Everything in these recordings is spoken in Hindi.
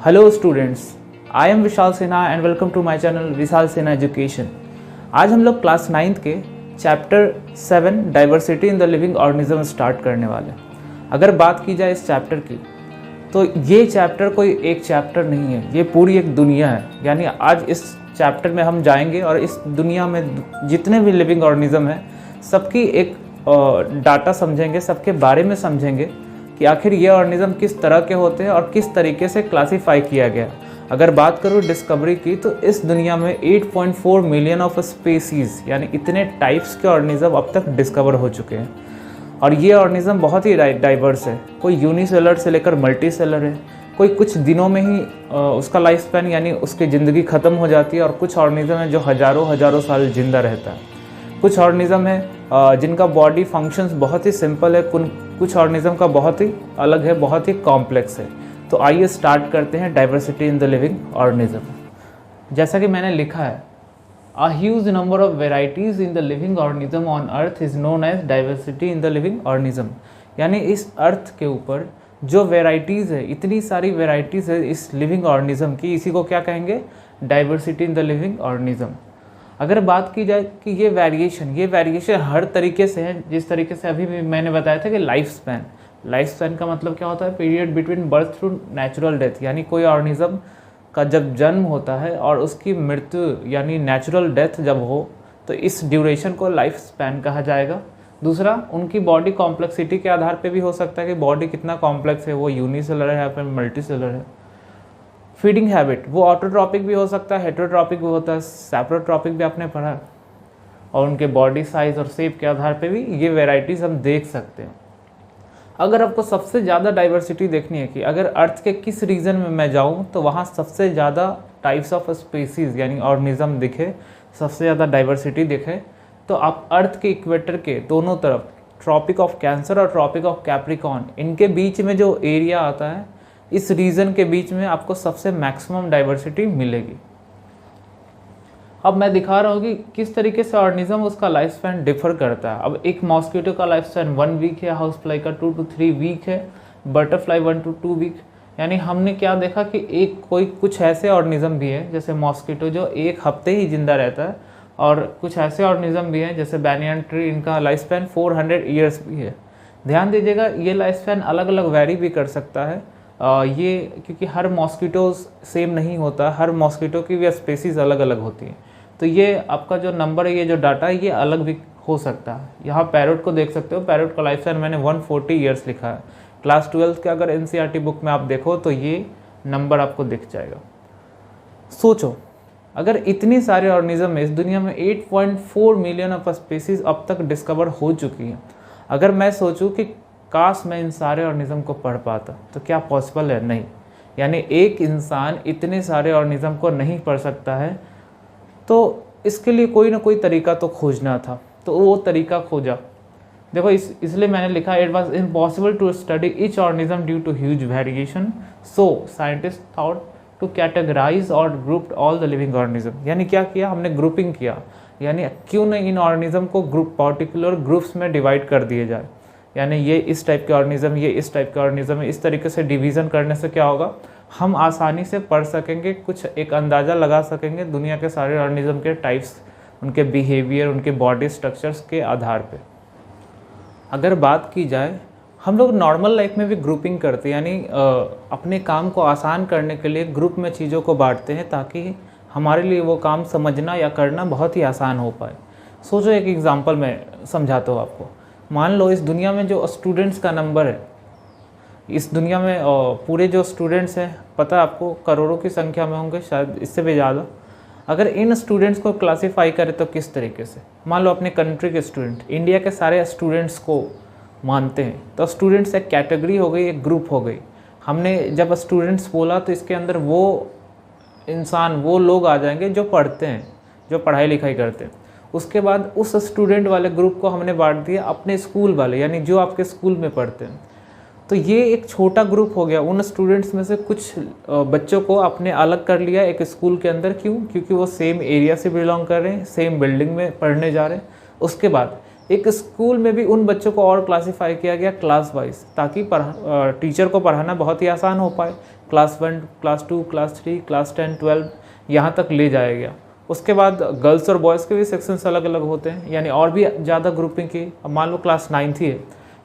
Hello students, I am Vishal Sinha and welcome to my channel Vishal Sinha education. आज हम लोग क्लास 9th के chapter 7 diversity in the living organism start करने वाले। अगर बात की जाए इस चैप्टर की, तो ये चैप्टर कोई एक चैप्टर नहीं है, ये पूरी एक दुनिया है। यानी आज इस चैप्टर में हम जाएंगे और इस दुनिया में जितने भी लिविंग ऑर्गेनिज्म हैं सबकी एक डाटा समझेंगे, सबके बारे में समझेंगे कि आखिर ये ऑर्गेनिज्म किस तरह के होते हैं और किस तरीके से क्लासीफाई किया गया। अगर बात करूँ डिस्कवरी की, तो इस दुनिया में 8.4 मिलियन ऑफ स्पीसीज़ यानी इतने टाइप्स के ऑर्गेनिज्म अब तक डिस्कवर हो चुके हैं। और ये ऑर्गेनिज्म बहुत ही डाइवर्स है। कोई यूनिसेलर से लेकर मल्टी सेलर है, कोई कुछ दिनों में ही उसका लाइफ स्पैन यानी उसकी ज़िंदगी ख़त्म हो जाती है, और कुछ ऑर्गेनिज्म है जो हज़ारों साल जिंदा रहता है। कुछ ऑर्गेनिज्म है जिनका बॉडी फंक्शंस बहुत ही सिंपल है, कुछ ऑर्गेनिज्म का बहुत ही अलग है, बहुत ही कॉम्प्लेक्स है। तो आइए स्टार्ट करते हैं diversity in the living organism. जैसा कि मैंने लिखा है, A huge number of varieties in the living organism on earth is known as diversity in the living organism। यानी इस अर्थ के ऊपर जो वेराइटीज़ है, इतनी सारी वेराइटीज़ है इस लिविंग ऑर्गेनिज्म की, इसी को क्या कहेंगे? Diversity in the living organism. अगर बात की जाए कि ये वेरिएशन हर तरीके से है, जिस तरीके से अभी भी मैंने बताया था कि लाइफ स्पैन का मतलब क्या होता है? Period between birth to natural death. यानी कोई ऑर्गेनिज्म का जब जन्म होता है और उसकी मृत्यु यानी नेचुरल डेथ जब हो, तो इस ड्यूरेशन को लाइफ स्पैन कहा जाएगा। दूसरा, उनकी बॉडी कॉम्प्लेक्सिटी के आधार पे भी हो सकता है कि बॉडी कितना कॉम्प्लेक्स है, वो यूनिसेलर है या फिर मल्टी सेलर है। फीडिंग हैबिट, वो ऑटोट्रॉपिक भी हो सकता है, हेटरोट्रॉपिक भी होता है, सेप्रोट्रॉपिक भी आपने पढ़ा। और उनके बॉडी साइज और शेप के आधार पे भी ये वेराइटीज़ हम देख सकते हैं। अगर आपको सबसे ज़्यादा डाइवर्सिटी देखनी है कि अगर अर्थ के किस रीजन में मैं जाऊँ तो वहाँ सबसे ज़्यादा टाइप्स ऑफ स्पीसीज़ यानी ऑर्गेनिज्म दिखे, सबसे ज़्यादा डाइवर्सिटी दिखे, तो आप अर्थ के इक्वेटर के दोनों तरफ ट्रॉपिक ऑफ कैंसर और ट्रॉपिक ऑफ कैप्रिकॉर्न, इनके बीच में जो एरिया आता है, इस रीजन के बीच में आपको सबसे मैक्सिमम डाइवर्सिटी मिलेगी। अब मैं दिखा रहा हूँ कि किस तरीके से ऑर्गेनिज्म उसका लाइफ स्पैन डिफर करता है। अब एक मॉस्किटो का लाइफ स्पैन 1 वीक है, हाउस फ्लाई का 2 to 3 वीक है, बटरफ्लाई 1 to 2 वीक। यानी हमने क्या देखा कि कुछ ऐसे ऑर्गेनिज्म भी है जैसे मॉस्किटो जो 1 हफ्ते ही जिंदा रहता है, और कुछ ऐसे ऑर्गेनिज्म भी हैं जैसे बैनियन ट्री, इनका लाइफ स्पैन 400 ईयर्स भी है। ध्यान दीजिएगा, ये लाइफ स्पैन अलग अलग वेरी भी कर सकता है। ये क्योंकि हर मॉस्किटो सेम नहीं होता, हर मॉस्किटो की भी स्पेसीज़ अलग अलग होती हैं, तो ये आपका जो नंबर है, ये जो डाटा है, ये अलग भी हो सकता है। यहाँ पैरोट को देख सकते हो, पैरोट का लाइफ स्पैन मैंने 140 ईयर्स लिखा है। क्लास 12 के अगर एनसीईआरटी बुक में आप देखो तो ये नंबर आपको दिख जाएगा। सोचो, अगर इतनी सारे ऑर्गेनिज्म है इस दुनिया में, 8.4 मिलियन ऑफ स्पीसीज अब तक डिस्कवर हो चुकी हैं। अगर मैं सोचूं कि काश मैं इन सारे ऑर्गेनिज्म को पढ़ पाता, तो क्या पॉसिबल है? नहीं। यानी एक इंसान इतने सारे ऑर्गेनिज्म को नहीं पढ़ सकता है, तो इसके लिए कोई ना कोई तरीका तो खोजना था, तो वो तरीका खोजा। देखो इसलिए मैंने लिखा, it was impossible to study each organism due to huge variation, so scientist thought to categorise और group all the living organism. यानी क्या किया हमने? ग्रुपिंग किया। यानी क्यों नहीं इन ऑर्गेनिज्म को पर्टिकुलर ग्रुप्स में डिवाइड कर दिए जाए। यानी ये इस टाइप के ऑर्गेनिज्म, ये इस टाइप के ऑर्गेनिज्म, इस तरीके से डिवीज़न करने से क्या होगा, हम आसानी से पढ़ सकेंगे, कुछ एक अंदाज़ा लगा सकेंगे दुनिया के सारे ऑर्गेनिज्म के टाइप्स, उनके बिहेवियर, उनके बॉडी स्ट्रक्चर्स के आधार पे। अगर बात की जाए, हम लोग नॉर्मल लाइफ में भी ग्रुपिंग करते हैं, यानी अपने काम को आसान करने के लिए ग्रुप में चीज़ों को बांटते हैं ताकि हमारे लिए वो काम समझना या करना बहुत ही आसान हो पाए। सोचो, एक एग्जांपल मैं समझाता हूँ आपको। मान लो इस दुनिया में जो स्टूडेंट्स का नंबर है, इस दुनिया में पूरे जो स्टूडेंट्स हैं, पता है आपको, करोड़ों की संख्या में होंगे, शायद इससे भी ज़्यादा। अगर इन स्टूडेंट्स को क्लासीफाई करें तो किस तरीके से? मान लो अपने कंट्री के स्टूडेंट, इंडिया के सारे स्टूडेंट्स को मानते हैं, तो स्टूडेंट्स एक कैटेगरी हो गई, एक ग्रुप हो गई। हमने जब स्टूडेंट्स बोला तो इसके अंदर वो इंसान, वो लोग आ जाएंगे जो पढ़ते हैं, जो पढ़ाई लिखाई करते हैं। उसके बाद उस स्टूडेंट वाले ग्रुप को हमने बांट दिया अपने स्कूल वाले, यानी जो आपके स्कूल में पढ़ते हैं। तो ये एक छोटा ग्रुप हो गया। उन स्टूडेंट्स में से कुछ बच्चों को आपने अलग कर लिया एक स्कूल के अंदर। क्यों? क्योंकि वो सेम एरिया से बिलोंग कर रहे हैं, सेम बिल्डिंग में पढ़ने जा रहे हैं। उसके बाद एक स्कूल में भी उन बच्चों को और क्लासीफाई किया गया क्लास वाइज, ताकि टीचर को पढ़ाना बहुत ही आसान हो पाए। क्लास 1, क्लास 2, क्लास 3, क्लास 10, 12 यहाँ तक ले जाया गया। उसके बाद गर्ल्स और बॉयज़ के भी सेक्शंस अलग अलग होते हैं, यानी और भी ज़्यादा ग्रुपिंग की। अब मान लो क्लास 9th ही है,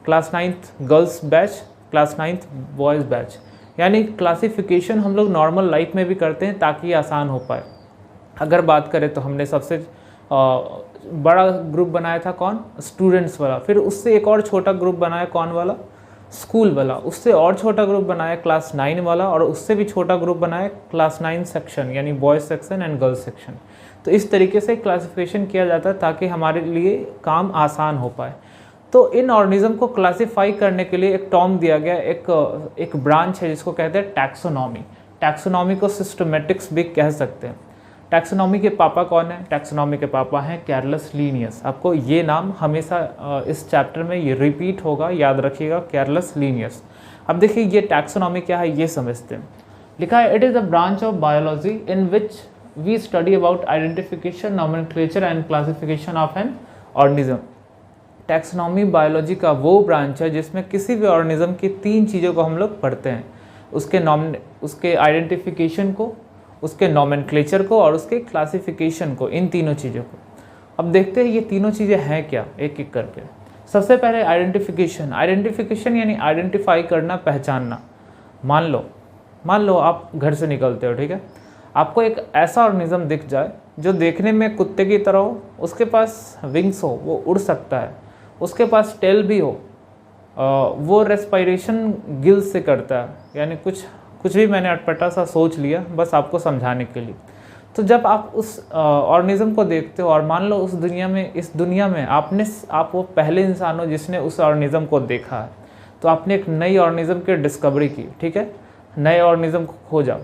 class 9th girls batch, class 9th boys batch, यानी क्लासिफिकेशन हम लोग नॉर्मल लाइफ में भी करते हैं ताकि आसान हो पाए। अगर बात करें तो हमने सबसे बड़ा ग्रुप बनाया था कौन, स्टूडेंट्स वाला, फिर उससे एक और छोटा ग्रुप बनाया कौन वाला, स्कूल वाला, उससे और छोटा ग्रुप बनाया क्लास 9 वाला, और उससे भी छोटा ग्रुप बनाया क्लास 9 सेक्शन यानी boys section and girls section. तो इस तरीके से क्लासिफिकेशन किया जाता है ताकि हमारे लिए काम आसान हो पाए। तो इन ऑर्गेनिज्म को क्लासीफाई करने के लिए एक टर्म दिया गया, एक ब्रांच है जिसको कहते हैं टैक्सोनॉमी। टैक्सोनॉमी को सिस्टमेटिक्स भी कह सकते हैं। टैक्सोनॉमी के पापा कौन है, टैक्सोनॉमी के पापा हैं कैरलस लीनियस। आपको ये नाम हमेशा इस चैप्टर में ये रिपीट होगा, याद रखिएगा, कैरलस लीनियस। अब देखिए ये टैक्सोनॉमी क्या है ये समझते हैं। लिखा है, it is a branch of biology in which we study about identification, nomenclature and classification of an organism. Taxonomy biology का वो ब्रांच है जिसमें किसी भी ऑर्गेनिज्म की 3 चीज़ों को हम लोग पढ़ते हैं, उसके आइडेंटिफिकेशन को, उसके नॉमेनक्लेचर को और उसके क्लासिफिकेशन को, इन तीनों चीज़ों को। अब देखते हैं ये तीनों चीज़ें हैं क्या, एक एक करके। सबसे पहले आइडेंटिफिकेशन। आइडेंटिफिकेशन यानी आइडेंटिफाई करना, पहचानना। मान लो आप घर से निकलते हो, ठीक है, आपको एक ऐसा ऑर्गेनिज्म दिख जाए जो देखने में कुत्ते की तरह हो, उसके पास विंग्स हो, वो उड़ सकता है, उसके पास टेल भी हो, वो रेस्पिरेशन गिल्स से करता है, यानी कुछ भी मैंने अटपटा सा सोच लिया बस आपको समझाने के लिए। तो जब आप उस ऑर्गेनिज्म को देखते हो और मान लो इस दुनिया में आप वो पहले इंसान हो जिसने उस ऑर्गेनिज्म को देखा है, तो आपने एक नई ऑर्गेनिज्म की डिस्कवरी की, ठीक है, नए ऑर्गेनिज्म को खोजा।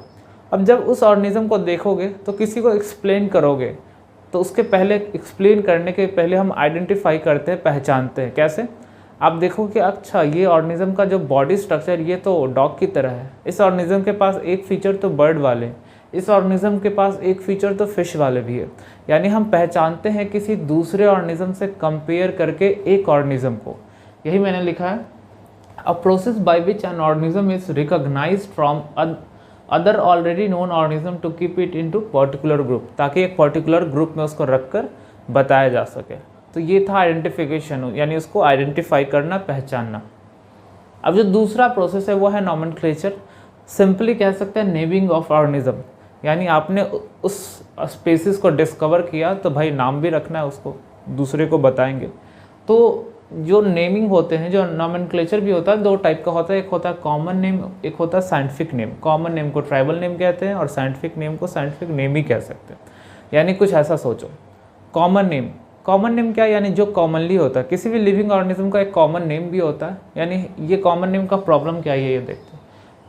अब जब उस ऑर्गेनिज्म को देखोगे तो किसी को एक्सप्लेन करोगे, तो उसके पहले एक्सप्लेन करने के पहले हम आइडेंटिफाई करते हैं, पहचानते हैं। कैसे? आप देखो कि अच्छा ये ऑर्गेनिज्म का जो बॉडी स्ट्रक्चर ये तो डॉग की तरह है, इस ऑर्गेनिज्म के पास एक फीचर तो बर्ड वाले, इस ऑर्गेनिज्म के पास एक फीचर तो फिश वाले भी है। यानी हम पहचानते हैं किसी दूसरे ऑर्गेनिज्म से कंपेयर करके एक ऑर्गेनिज्म को। यही मैंने लिखा है, a process by which an organism is recognised from other already known organism to keep it into particular group, ताकि एक पर्टिकुलर ग्रुप में उसको रखकर बताया जा सके। तो ये था आइडेंटिफिकेशन, यानी उसको आइडेंटिफाई करना, पहचानना। अब जो दूसरा प्रोसेस है वो है नॉमेनक्लेचर। सिंपली कह सकते हैं नेमिंग ऑफ ऑर्गेनिज्म, यानी आपने उस स्पेसिस को डिस्कवर किया तो भाई नाम भी रखना है उसको, दूसरे को बताएंगे। तो जो नेमिंग होते हैं, जो नॉमेनक्लेचर भी होता है, 2 टाइप का होता है, एक होता है कॉमन नेम, एक होता है साइंटिफिक नेम। कॉमन नेम को ट्राइबल नेम कहते हैं और साइंटिफिक नेम को साइंटिफिक नेम ही कह सकते हैं। यानी कुछ ऐसा सोचो, कॉमन नेम क्या, यानी जो कॉमनली होता है, किसी भी लिविंग ऑर्गेनिज्म का एक कॉमन नेम भी होता है। यानी ये कॉमन नेम का प्रॉब्लम क्या है ये देखते हैं।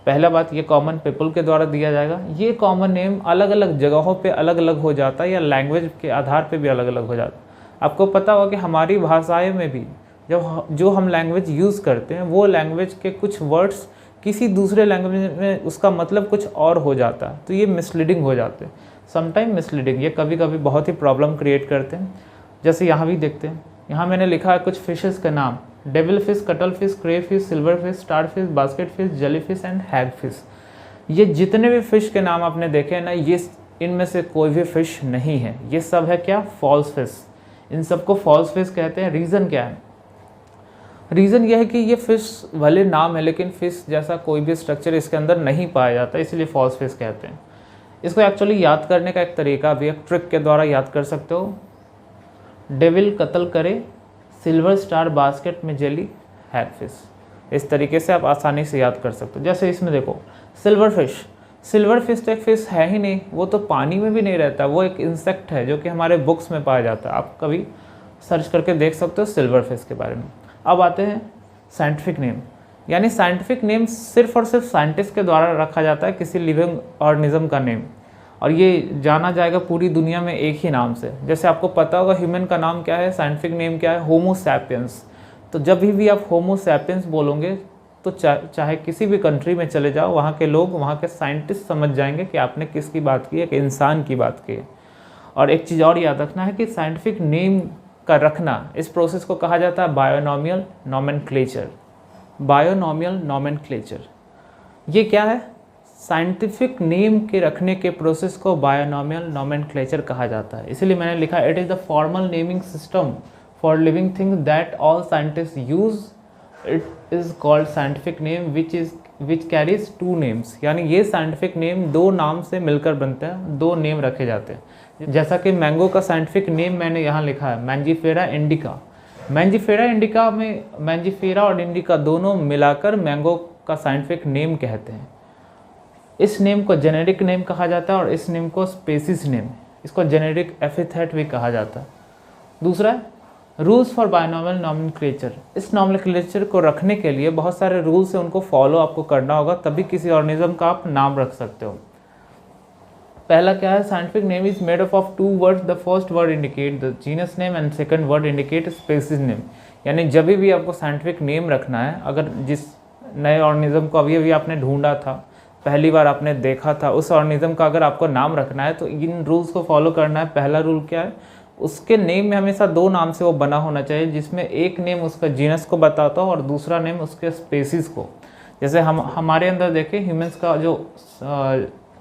पहला बात, ये कॉमन पीपल के द्वारा दिया जाएगा। ये कॉमन नेम अलग अलग जगहों पे अलग अलग हो जाता है, या लैंग्वेज के आधार पे भी अलग अलग हो जाता है। आपको पता होगा कि हमारी भाषाएं में भी जो हम लैंग्वेज यूज़ करते हैं, वो लैंग्वेज के कुछ वर्ड्स किसी दूसरे लैंग्वेज में उसका मतलब कुछ और हो जाता है, तो ये मिसलीडिंग हो जाते हैं। समटाइम मिसलीडिंग, ये कभी कभी बहुत ही प्रॉब्लम क्रिएट करते हैं। जैसे यहाँ भी देखते हैं, यहाँ मैंने लिखा है कुछ फिशेस के नाम, devil fish, cuttle fish, cray fish, silver fish, star fish, basket fish, jelly fish and hag fish. ये जितने भी फिश के नाम आपने देखे हैं ना, ये इनमें से कोई भी फिश नहीं है, ये सब है क्या, फॉल्स फिश। इन सबको फॉल्स फिश कहते हैं। रीज़न क्या है? रीज़न यह है कि ये फिश भले नाम है लेकिन फिश जैसा कोई भी स्ट्रक्चर इसके अंदर नहीं पाया जाता, इसलिए फॉल्स फिश कहते हैं। इसको एक्चुअली याद करने का एक तरीका भी, एक ट्रिक के द्वारा याद कर सकते हो। डेविल कत्ल करे, सिल्वर स्टार बास्केट में जेली, हैग फिश। इस तरीके से आप आसानी से याद कर सकते हो। जैसे इसमें देखो, सिल्वर फिश तो एक फिश है ही नहीं, वो तो पानी में भी नहीं रहता, वो एक इंसेक्ट है जो कि हमारे बुक्स में पाया जाता है। आप कभी सर्च करके देख सकते हो सिल्वर फिश के बारे में। अब आते हैं साइंटिफिक नेम, यानी साइंटिफिक नेम सिर्फ और सिर्फ साइंटिस्ट के द्वारा रखा जाता है किसी लिविंग ऑर्गेनिज्म का नेम, और ये जाना जाएगा पूरी दुनिया में एक ही नाम से। जैसे आपको पता होगा ह्यूमन का नाम क्या है, साइंटिफिक नेम क्या है, होमो सैपियंस। तो जब भी आप होमो सैपियंस बोलोगे तो चाहे किसी भी कंट्री में चले जाओ, वहाँ के लोग, वहाँ के साइंटिस्ट समझ जाएंगे कि आपने किसकी बात की है, एक इंसान की बात की है। और एक चीज़ और याद रखना है कि साइंटिफिक नेम का रखना, इस प्रोसेस को कहा जाता है बायोनॉमियल नॉमेनक्लेचर। बायोनॉमियल नॉमेनक्लेचर ये क्या है? साइंटिफिक नेम के रखने के प्रोसेस को बायोनॉमियल नोमेनक्लेचर कहा जाता है। इसलिए मैंने लिखा it is the formal naming system for living things that all scientist use. It is called scientific name which carries two names, यानी ये साइंटिफिक नेम दो नाम से मिलकर बनते हैं, दो नेम रखे जाते हैं। जैसा कि मैंगो का साइंटिफिक नेम मैंने यहाँ लिखा है मैंजीफेरा इंडिका। मैंजीफेरा इंडिका में मैंजीफेरा और इंडिका दोनों मिलाकर मैंगो का साइंटिफिक नेम कहते हैं। इस नेम को जेनेरिक नेम कहा जाता है और इस नेम को स्पेसिस नेम, इसको जेनेरिक एपिथेट भी कहा जाता है। दूसरा रूल्स फॉर बायोनॉमियल नोमेनक्लेचर। इस नोमेनक्लेचर को रखने के लिए बहुत सारे रूल्स हैं, उनको फॉलो आपको करना होगा, तभी किसी ऑर्गेनिज्म का आप नाम रख सकते हो। पहला क्या है, scientific name is made up of two words, the first word indicate the genus name and second word indicate species name. यानी जब भी आपको साइंटिफिक नेम रखना है, अगर जिस नए ऑर्गेनिज्म को अभी आपने ढूंढा था, पहली बार आपने देखा था, उस ऑर्गेनिज्म का अगर आपको नाम रखना है तो इन रूल्स को फॉलो करना है। पहला रूल क्या है, उसके नेम में हमेशा दो नाम से वो बना होना चाहिए, जिसमें एक नेम उसका जीनस को बताता हो और दूसरा नेम उसके स्पेसीज को। जैसे हमारे अंदर देखें, ह्यूमंस का जो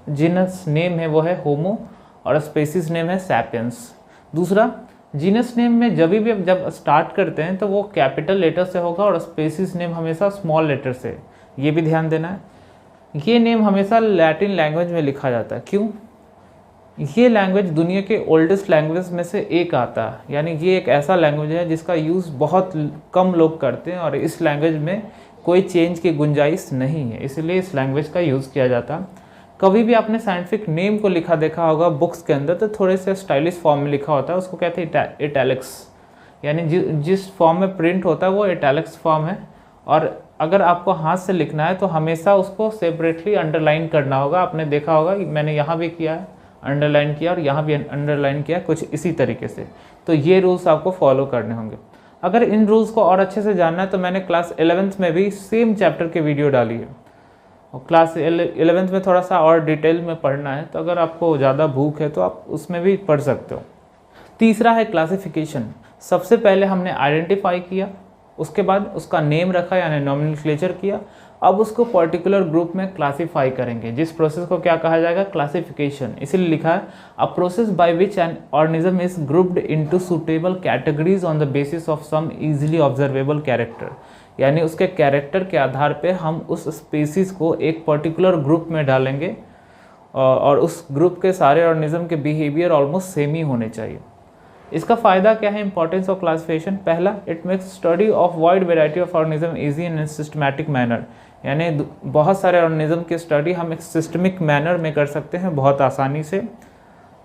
जीनस नेम है वो है होमो और स्पेसीज नेम है सैपियंस। दूसरा, जीनस नेम में जब स्टार्ट करते हैं तो वो कैपिटल लेटर से होगा और स्पेसीज नेम हमेशा स्मॉल लेटर से, ये भी ध्यान देना है। ये नेम हमेशा लैटिन लैंग्वेज में लिखा जाता है। क्यों? ये लैंग्वेज दुनिया के ओल्डेस्ट लैंग्वेज में से एक आता है, यानी ये एक ऐसा लैंग्वेज है जिसका यूज़ बहुत कम लोग करते हैं और इस लैंग्वेज में कोई चेंज की गुंजाइश नहीं है, इसलिए इस लैंग्वेज का यूज़ किया जाता है। कभी भी आपने साइंटिफिक नेम को लिखा देखा होगा बुक्स के अंदर, तो थोड़े से स्टाइलिश फॉर्म में लिखा होता है, उसको कहते हैं इटैलिक्स, यानी जिस फॉर्म में प्रिंट होता है वो इटैलिक्स फॉर्म है। और अगर आपको हाथ से लिखना है तो हमेशा उसको सेपरेटली अंडरलाइन करना होगा। आपने देखा होगा कि मैंने यहाँ भी किया है, अंडरलाइन किया, और यहाँ भी अंडरलाइन किया, कुछ इसी तरीके से। तो ये रूल्स आपको फॉलो करने होंगे। अगर इन रूल्स को और अच्छे से जानना है तो मैंने क्लास 11th में भी सेम चैप्टर की वीडियो डाली है, और क्लास 11th में थोड़ा सा और डिटेल में पढ़ना है, तो अगर आपको ज़्यादा भूख है तो आप उसमें भी पढ़ सकते हो। तीसरा है क्लासिफिकेशन। सबसे पहले हमने आइडेंटिफाई किया, उसके बाद उसका नेम रखा यानी नोमेनक्लेचर किया, अब उसको पर्टिकुलर ग्रुप में क्लासीफाई करेंगे, जिस प्रोसेस को क्या कहा जाएगा, क्लासिफिकेशन। इसीलिए लिखा है a process by which an organism is grouped into suitable categories on the basis of some easily observable character. यानी उसके कैरेक्टर के आधार पे हम उस स्पीसीज को एक पर्टिकुलर ग्रुप में डालेंगे और उस ग्रुप के सारे ऑर्गेनिज्म के बिहेवियर ऑलमोस्ट सेम ही होने चाहिए। इसका फ़ायदा क्या है, इंपॉर्टेंस ऑफ क्लासिफिकेशन। पहला, it makes study of wide variety of organism easy in systematic manner, यानी बहुत सारे ऑर्गेनिज्म की स्टडी हम एक सिस्टमिक मैनर में कर सकते हैं बहुत आसानी से।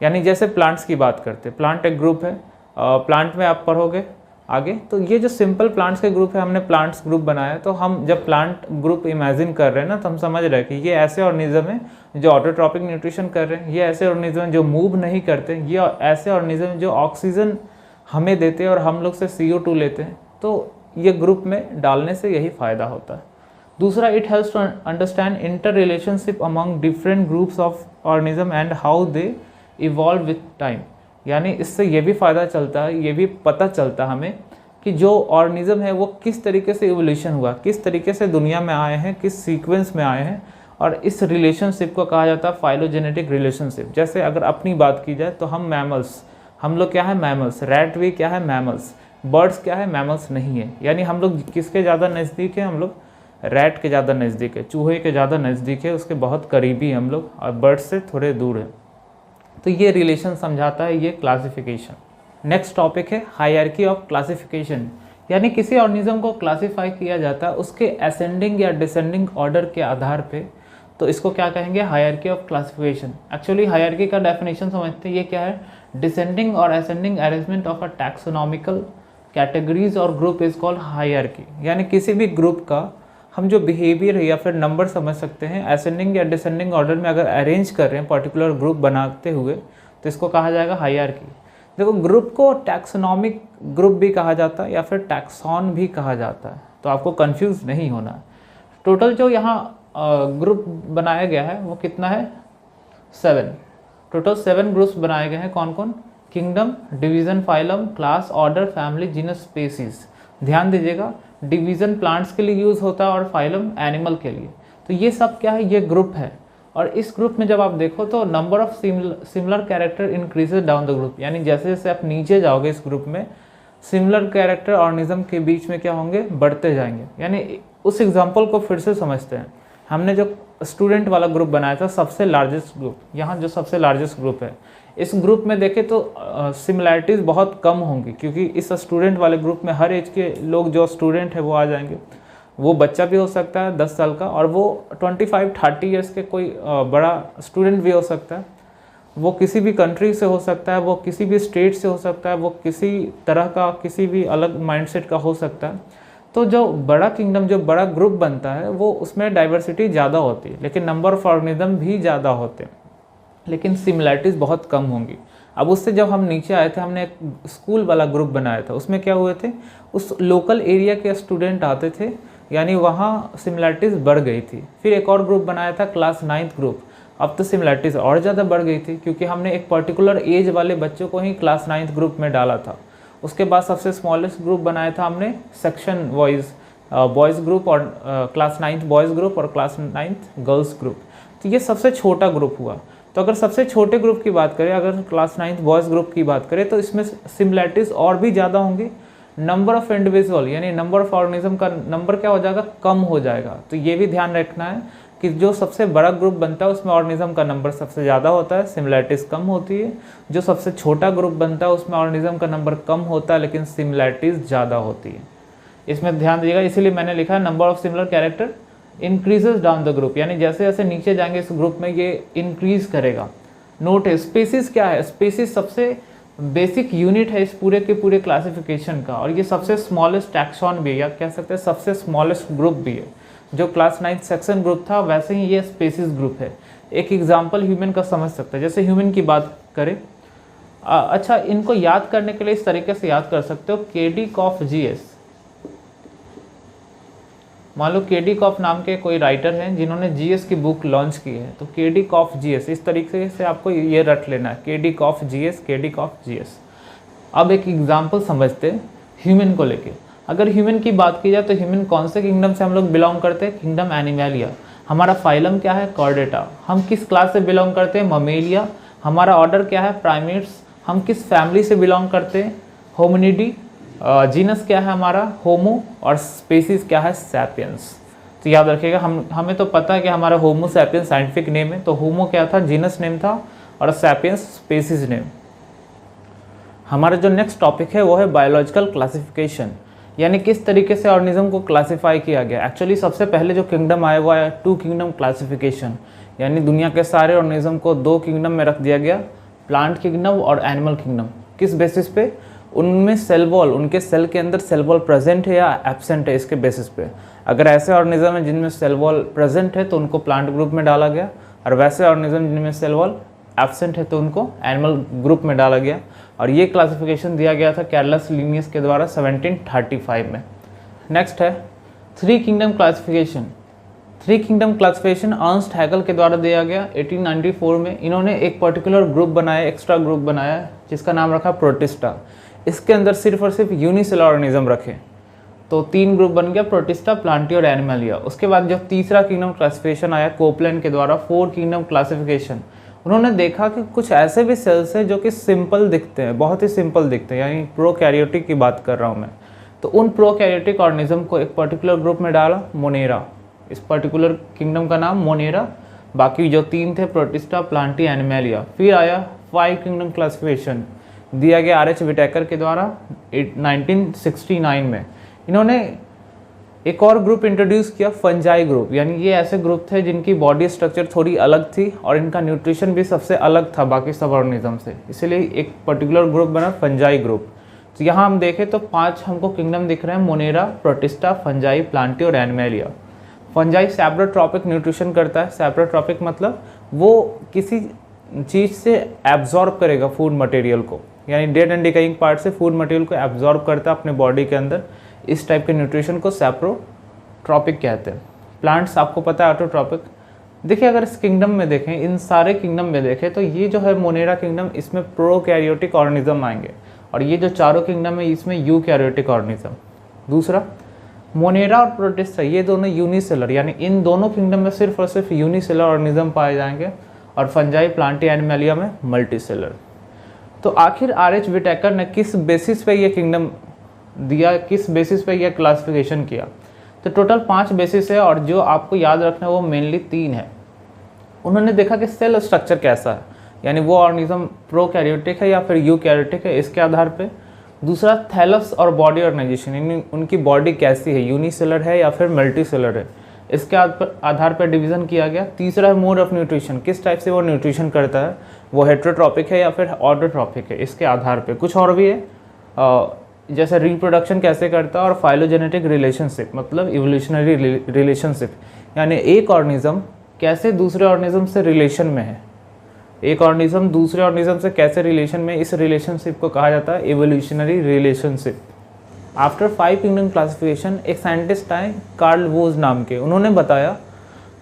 यानी जैसे प्लांट्स की बात करते हैं, प्लांट एक ग्रुप है, प्लांट में आप पढ़ोगे आगे, तो ये जो सिंपल प्लांट्स के ग्रुप है, हमने प्लांट्स ग्रुप बनाया, तो हम जब प्लांट ग्रुप इमेजिन कर रहे हैं ना, तो हम समझ रहे हैं कि ये ऐसे ऑर्गेनिज्म हैं जो ऑटोट्रॉपिक न्यूट्रिशन कर रहे हैं, ये ऐसे ऑर्गेनिज्म जो मूव नहीं करते, ये ऐसे ऑर्गेनिज्म जो ऑक्सीजन हमें देते हैं और हम लोग से CO2 लेते हैं। तो ये ग्रुप में डालने से यही फ़ायदा होता है। दूसरा, it helps to understand inter relationship among different groups of organism and how they evolve with time. यानी इससे ये भी फ़ायदा चलता है, ये भी पता चलता है हमें कि जो ऑर्गेनिज्म है वो किस तरीके से इवोल्यूशन हुआ, किस तरीके से दुनिया में आए हैं, किस सीक्वेंस में आए हैं, और इस रिलेशनशिप को कहा जाता है फाइलोजेनेटिक रिलेशनशिप। जैसे अगर अपनी बात की जाए तो हम मैमल्स, हम लोग क्या है, मैमल्स। रैट भी क्या है, मैमल्स। बर्ड्स क्या है, मैमल्स नहीं है। यानी हम लोग किसके ज़्यादा नज़दीक है, हम लोग रैट के ज़्यादा नज़दीक है, चूहे के ज़्यादा नज़दीक है, उसके बहुत करीबी हम लोग, और बर्ड्स से थोड़े दूर है। तो ये रिलेशन समझाता है ये क्लासिफिकेशन। नेक्स्ट टॉपिक है हायरार्की ऑफ क्लासिफिकेशन। यानी किसी ऑर्गेनिज्म को क्लासिफाई किया जाता है उसके असेंडिंग या डिसेंडिंग ऑर्डर के आधार पे, तो इसको क्या कहेंगे, hierarchy of classification. Actually hierarchy का डेफिनेशन समझते हैं, ये क्या है, डिसेंडिंग और ascending arrangement of a taxonomical categories और ग्रुप इज कॉल्ड हायरार्की। यानी किसी भी ग्रुप का हम जो बिहेवियर है या फिर नंबर समझ सकते हैं, असेंडिंग या डिसेंडिंग ऑर्डर में अगर अरेंज कर रहे हैं पर्टिकुलर ग्रुप बनाते हुए, तो इसको कहा जाएगा हायरार्की। देखो, ग्रुप को टैक्सोनॉमिक ग्रुप भी कहा जाता है या फिर टैक्सॉन भी कहा जाता है, तो आपको कंफ्यूज नहीं होना है। टोटल जो यहाँ ग्रुप बनाया गया है वो कितना है, 7। टोटल 7 ग्रुप्स बनाए गए हैं। कौन कौन, kingdom, division, phylum, class, order, family, genus, species. ध्यान दीजिएगा, डिवीज़न प्लांट्स के लिए यूज़ होता है और फाइलम एनिमल के लिए। तो ये सब क्या है, ये ग्रुप है। और इस ग्रुप में जब आप देखो तो number of similar character increases down the group, यानी जैसे जैसे आप नीचे जाओगे इस ग्रुप में सिमिलर कैरेक्टर ऑर्गेनिज्म के बीच में क्या होंगे, बढ़ते जाएंगे। यानी उस एग्जांपल को फिर से समझते हैं। हमने जो स्टूडेंट वाला ग्रुप बनाया था, सबसे लार्जेस्ट ग्रुप, यहाँ जो सबसे लार्जेस्ट ग्रुप है, इस ग्रुप में देखें तो सिमिलैरिटीज़ बहुत कम होंगी, क्योंकि इस स्टूडेंट वाले ग्रुप में हर एज के लोग जो स्टूडेंट है वो आ जाएंगे। वो बच्चा भी हो सकता है 10 साल का, और वो 25-30 ईयर्स के कोई बड़ा स्टूडेंट भी हो सकता है। वो किसी भी कंट्री से हो सकता है, वो किसी भी स्टेट से हो सकता है, वो किसी तरह का किसी भी अलग माइंडसेट का हो सकता है। तो जो बड़ा किंगडम, जो बड़ा ग्रुप बनता है, वो उसमें डाइवर्सिटी ज़्यादा होती है, लेकिन नंबर ऑफ ऑर्गेनिज्म भी ज़्यादा होते हैं, लेकिन सिमिलैरिटीज़ बहुत कम होंगी। अब उससे जब हम नीचे आए थे, हमने एक स्कूल वाला ग्रुप बनाया था। उसमें क्या हुए थे, उस लोकल एरिया के स्टूडेंट आते थे, यानी वहाँ सिमिलैरिटीज़ बढ़ गई थी। फिर एक और ग्रुप बनाया था क्लास 9th ग्रुप। अब तो सिमिलैरिटीज़ और ज़्यादा बढ़ गई थी, क्योंकि हमने एक पर्टिकुलर एज वाले बच्चों को ही क्लास 9th ग्रुप में डाला था। उसके बाद सबसे स्मॉलेस्ट ग्रुप बनाया था हमने सेक्शन वाइज, बॉयज़ ग्रुप और क्लास 9th बॉयज़ ग्रुप और क्लास 9th गर्ल्स ग्रुप। तो ये सबसे छोटा ग्रुप हुआ। तो अगर सबसे छोटे ग्रुप की बात करें, अगर क्लास 9th बॉयज़ ग्रुप की बात करें, तो इसमें सिमिलैरिटीज़ और भी ज़्यादा होंगी। नंबर ऑफ इंडिविजुअल यानी नंबर ऑफ ऑर्गेनिज्म का नंबर क्या हो जाएगा, कम हो जाएगा। तो ये भी ध्यान रखना है कि जो सबसे बड़ा ग्रुप बनता है उसमें ऑर्गेनिज्म का नंबर सबसे ज़्यादा होता है, सिमिलैरिटीज़ कम होती है। जो सबसे छोटा ग्रुप बनता है उसमें ऑर्गेनिज्म का नंबर कम होता है, लेकिन सिमिलैरिटीज़ ज़्यादा होती है। इसमें ध्यान दीजिएगा, इसीलिए मैंने लिखा है number of similar character increases down the group, यानी जैसे जैसे नीचे जाएंगे इस ग्रुप में ये इंक्रीज करेगा। नोट है, स्पीसीज क्या है, स्पीसीज सबसे बेसिक यूनिट है इस पूरे के पूरे क्लासिफिकेशन का, और ये सबसे स्मॉलेस्ट टैक्सॉन भी है, या कह सकते हैं सबसे स्मॉलेस्ट ग्रुप भी है। जो क्लास 9th सेक्शन ग्रुप था, वैसे ही ये स्पीसीज ग्रुप है। एक एग्जाम्पल ह्यूमन का समझ सकते हैं, जैसे ह्यूमन की बात करें। अच्छा, इनको याद करने के लिए इस तरीके से याद कर सकते हो, केडी कॉफ जीएस। मान लो केडी कॉफ नाम के कोई राइटर हैं जिन्होंने जीएस की बुक लॉन्च की है, तो केडी कॉफ जीएस, इस तरीके से आपको ये रट लेना है, केडी कॉफ जीएस, केडी कॉफ जीएस। अब एक एग्जाम्पल समझते हैं ह्यूमन को लेके। अगर ह्यूमन की बात की जाए तो ह्यूमन कौन से किंगडम से हम लोग बिलोंग करते हैं, किंगडम एनिमलिया। हमारा फाइलम क्या है, कॉर्डेटा। हम किस क्लास से बिलोंग करते हैं, ममेलिया। हमारा ऑर्डर क्या है, प्राइमेट्स। हम किस फैमिली से बिलोंग करते हैं, होमिनिडी। जीनस क्या है हमारा, होमो, और स्पेसीज क्या है, सैपियंस। तो याद रखिएगा, हमें तो पता है कि हमारा होमो सैपियंस साइंटिफिक नेम है, तो होमो क्या था, जीनस नेम था, और सैपियंस स्पेसीज नेम। हमारा जो नेक्स्ट टॉपिक है वो है बायोलॉजिकल क्लासिफिकेशन, यानी किस तरीके से ऑर्गेनिज्म को क्लासिफाई किया गया। एक्चुअली सबसे पहले जो किंगडम आया वो आया 2 किंगडम क्लासिफिकेशन, यानी दुनिया के सारे ऑर्गेनिज्म को 2 किंगडम में रख दिया गया, प्लांट किंगडम और एनिमल किंगडम। किस बेसिस पे, उनमें सेल वॉल, उनके सेल के अंदर सेल वॉल प्रेजेंट है या एब्सेंट है, इसके बेसिस पे। अगर ऐसे ऑर्गेनिज्म है जिनमें सेल वॉल प्रेजेंट है तो उनको प्लांट ग्रुप में डाला गया, और वैसे ऑर्गेनिज्म जिनमें सेल वॉल एब्सेंट है तो उनको एनिमल ग्रुप में डाला गया। और ये क्लासिफिकेशन दिया गया था कैर्लस लिनियस के द्वारा 1735 में। नेक्स्ट है 3 kingdom classification. 3 kingdom classification Ernst Hegel के द्वारा दिया गया 1894 में। इन्होंने एक पर्टिकुलर ग्रुप बनाया, एक्स्ट्रा ग्रुप बनाया, जिसका नाम रखा प्रोटिस्टा। इसके अंदर सिर्फ और सिर्फ यूनिसेलर ऑर्गेनिज्म रखे, तो 3 ग्रुप बन गया, प्रोटिस्टा, प्लांटी और एनिमलिया। उसके बाद जब तीसरा किंगडम क्लासिफिकेशन आया कोपलैंड के द्वारा, 4 किंगडम क्लासिफिकेशन, उन्होंने देखा कि कुछ ऐसे भी सेल्स हैं जो कि सिंपल दिखते हैं, बहुत ही सिंपल दिखते हैं, यानी प्रोकैरियोटिक की बात कर रहा हूँ मैं। तो उन प्रोकैरियोटिक ऑर्गेनिज्म को एक पर्टिकुलर ग्रुप में डाला, मोनेरा। इस पर्टिकुलर किंगडम का नाम मोनेरा। बाकी जो 3 थे, प्रोटिस्टा, प्लांटी, एनिमलिया। फिर आया 5 किंगडम क्लासिफिकेशन, दिया गया आर एच विटेकर के द्वारा 1969 में। इन्होंने एक और ग्रुप इंट्रोड्यूस किया, फंजाई ग्रुप, यानी ये ऐसे ग्रुप थे जिनकी बॉडी स्ट्रक्चर थोड़ी अलग थी और इनका न्यूट्रिशन भी सबसे अलग था बाकी सब ऑर्गेनिज्म से, इसलिए एक पर्टिकुलर ग्रुप बना, फंजाई ग्रुप। तो यहाँ हम देखें तो 5 हमको किंगडम दिख रहे हैं, मोनेरा, प्रोटिस्टा, फंजाई, प्लांटी और एनिमलिया। फंजाई सैप्रोट्रॉपिक न्यूट्रिशन करता है। सैप्रोट्रॉपिक मतलब वो किसी चीज़ से एब्जॉर्ब करेगा फूड मटेरियल को, यानी डेड एंड डिकाइंग पार्ट से फूड मटेरियल को एब्जॉर्ब करता है अपने बॉडी के अंदर। इस टाइप के न्यूट्रिशन को सैप्रोट्रॉपिक कहते हैं। प्लांट्स आपको पता है ऑटोट्रॉपिक। देखिए अगर इस किंगडम में देखें, इन सारे किंगडम में देखें तो ये जो है मोनेरा किंगडम, इसमें प्रोकैरियोटिक ऑर्गेनिज्म आएंगे, और ये जो चारों किंगडम है इसमें यूकैरियोटिक ऑर्गेनिज्म। दूसरा मोनेरा और प्रोटिस्टा ये दोनों यूनिसेलर, यानी इन दोनों किंगडम में सिर्फ और सिर्फ यूनिसेलर ऑर्गेनिज्म पाए जाएंगे, और फंजाई प्लांटी एनिमलिया में मल्टीसेलर। तो आखिर आर.एच. विटेकर ने किस बेसिस पे ये किंगडम दिया, किस बेसिस पे ये क्लासिफिकेशन किया? तो टोटल 5 बेसिस है, और जो आपको याद रखना है वो मेनली 3 है। उन्होंने देखा कि सेल स्ट्रक्चर कैसा है, यानी वो ऑर्गेनिज्म प्रोकैरियोटिक है या फिर यूकैरियोटिक है, इसके आधार पे। दूसरा थैलस और बॉडी ऑर्गेनाइजेशन, यानी उनकी बॉडी कैसी है, यूनिसेलर है या फिर मल्टीसेलर है, इसके आधार पर डिवीज़न किया गया। तीसरा है मोड ऑफ न्यूट्रिशन, किस टाइप से वो न्यूट्रिशन करता है, वो हेट्रोट्रॉपिक है या फिर ऑटोट्रॉपिक है, इसके आधार पे। कुछ और भी है, जैसे रिप्रोडक्शन कैसे करता है, और फाइलोजेनेटिक रिलेशनशिप मतलब इवोल्यूशनरी रिलेशनशिप, यानी एक ऑर्गेनिज्म कैसे दूसरे ऑर्गेनिज्म से रिलेशन में है, एक ऑर्गेनिज्म दूसरे ऑर्गेनिज्म से कैसे रिलेशन में, इस रिलेशनशिप को कहा जाता है evolutionary relationship. After 5 kingdom classification एक साइंटिस्ट आए कार्ल वोज नाम के, उन्होंने बताया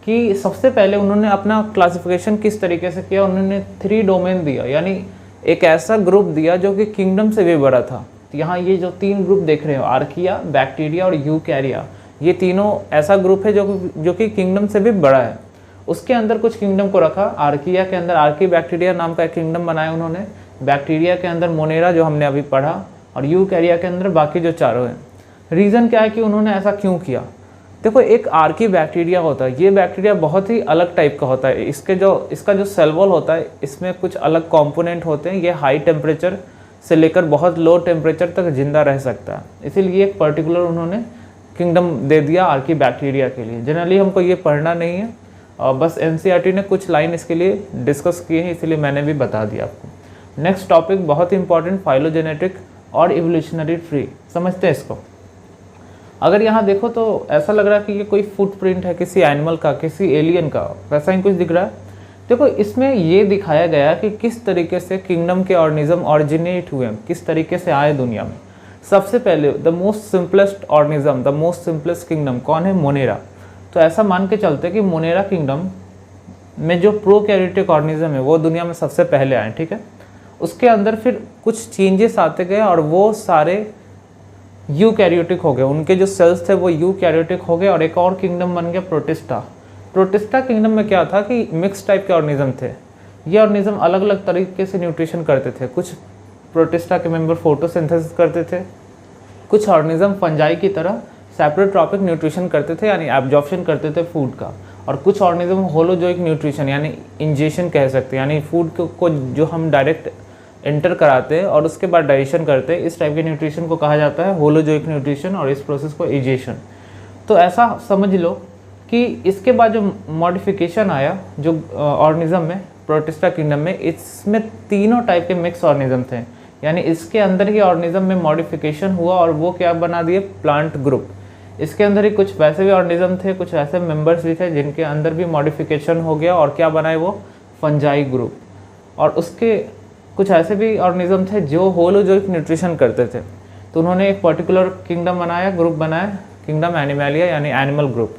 कि सबसे पहले उन्होंने अपना क्लासिफिकेशन किस तरीके से किया, उन्होंने 3 डोमेन दिया, यानी एक ऐसा ग्रुप दिया जो कि किंगडम से भी बड़ा था। तो यहाँ ये जो 3 ग्रुप देख रहे हो, आर्किया, बैक्टीरिया और यूकैरिया, ये तीनों ऐसा ग्रुप है जो कि किंगडम से भी बड़ा है। उसके अंदर कुछ किंगडम को रखा, आर्किया के अंदर आर्की बैक्टीरिया नाम का एक किंगडम बनाया उन्होंने, बैक्टीरिया के अंदर मोनेरा जो हमने अभी पढ़ा, और यूकैरिया के अंदर बाकी जो चारों हैं। रीज़न क्या है कि उन्होंने ऐसा क्यों किया? देखो, एक आर्की बैक्टीरिया होता है, ये बैक्टीरिया बहुत ही अलग टाइप का होता है। इसका जो सेल वॉल होता है, इसमें कुछ अलग कंपोनेंट होते हैं। ये हाई टेम्परेचर से लेकर बहुत लो टेम्परेचर तक जिंदा रह सकता है, इसीलिए एक पर्टिकुलर उन्होंने किंगडम दे दिया आर्की बैक्टीरिया के लिए। जनरली हमको ये पढ़ना नहीं है, और बस एनसीईआरटी ने कुछ लाइन इसके लिए डिस्कस किए हैं, इसीलिए मैंने भी बता दिया आपको। नेक्स्ट टॉपिक बहुत ही इंपॉर्टेंट, फाइलोजेनेटिक और इवोल्यूशनरी ट्री। समझते हैं इसको? अगर यहाँ देखो तो ऐसा लग रहा है कि ये कोई फुटप्रिंट है किसी एनिमल का, किसी एलियन का, वैसा ही कुछ दिख रहा है। देखो, इसमें ये दिखाया गया कि किस तरीके से किंगडम के ऑर्गेनिज्म ऑरिजिनेट हुए, किस तरीके से आए दुनिया में। सबसे पहले the most simplest organism, the most simplest kingdom कौन है? मोनेरा। तो ऐसा मान के चलते कि मोनेरा किंगडम में जो प्रोकैरियोटिक ऑर्गेनिज्म है वो दुनिया में सबसे पहले आए, ठीक है। उसके अंदर फिर कुछ चेंजेस आते गए और वो सारे यूकैरियोटिक हो गए, उनके जो सेल्स थे वो यूकैरियोटिक हो गए, और एक और किंगडम बन गया प्रोटिस्टा। प्रोटिस्टा किंगडम में क्या था कि मिक्स टाइप के ऑर्गेनिज्म थे। ये ऑर्गेनिज्म अलग अलग तरीके से न्यूट्रिशन करते थे। कुछ प्रोटिस्टा के मेंबर फोटोसिंथेसिस करते थे, कुछ ऑर्गेनिज्म फंजाई की तरह सेपरेट्रॉपिक न्यूट्रिशन करते थे, यानी एब्जॉर्प्शन करते थे फूड का, और कुछ ऑर्गेनिज्म होलोजोइक न्यूट्रिशन यानी इंजेशन कह सकते हैं, यानी फूड को जो हम डायरेक्ट एंटर कराते हैं और उसके बाद डाइजेशन करते हैं, इस टाइप के न्यूट्रिशन को कहा जाता है होलोजोइक न्यूट्रिशन, और इस प्रोसेस को इजेशन। तो ऐसा समझ लो कि इसके बाद जो मॉडिफिकेशन आया जो ऑर्गेनिज्म में प्रोटिस्टा किंगडम में, इसमें तीनों टाइप के मिक्स ऑर्गेनिज्म थे, यानी इसके अंदर ही ऑर्गेनिज्म में मॉडिफिकेशन हुआ और वो क्या बना दिए? Plant group. इसके अंदर ही कुछ वैसे भी ऑर्गेनिज्म थे, कुछ ऐसे मेंबर्स भी थे जिनके अंदर भी मॉडिफिकेशन हो गया, और क्या बनाए वो? Fungi group. और उसके कुछ ऐसे भी ऑर्गेनिज्म थे जो होलोजोइक न्यूट्रिशन करते थे, तो उन्होंने एक पर्टिकुलर किंगडम बनाया, ग्रुप बनाया, किंगडम एनिमलिया यानी एनिमल ग्रुप।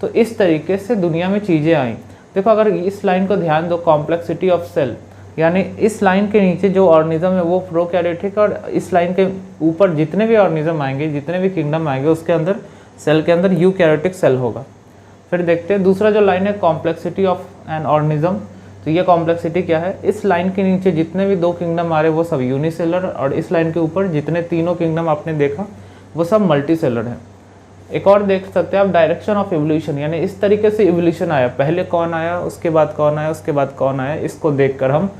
तो इस तरीके से दुनिया में चीज़ें आई। देखो, अगर इस लाइन को ध्यान दो, कॉम्प्लेक्सिटी ऑफ सेल, यानी इस लाइन के नीचे जो ऑर्गेनिज्म है वो प्रोकैरियोटिक, और इस लाइन के ऊपर जितने भी ऑर्गेनिज्म आएंगे, जितने भी किंगडम आएंगे, उसके अंदर सेल के अंदर यूकैरियोटिक सेल होगा। फिर देखते हैं दूसरा जो लाइन है, कॉम्प्लेक्सिटी ऑफ एन ऑर्गेनिज्म। तो ये कॉम्प्लेक्सिटी क्या है? इस लाइन के नीचे जितने भी 2 किंगडम आ रहे हैं वो सब यूनिसेलर, और इस लाइन के ऊपर जितने तीनों किंगडम आपने देखा वो सब मल्टीसेलर है। एक और देख सकते हैं आप, डायरेक्शन ऑफ इवोल्यूशन, यानी इस तरीके से इवोल्यूशन आया, पहले कौन आया, उसके बाद कौन आया, उसके बाद कौन आया, इसको देखकर हम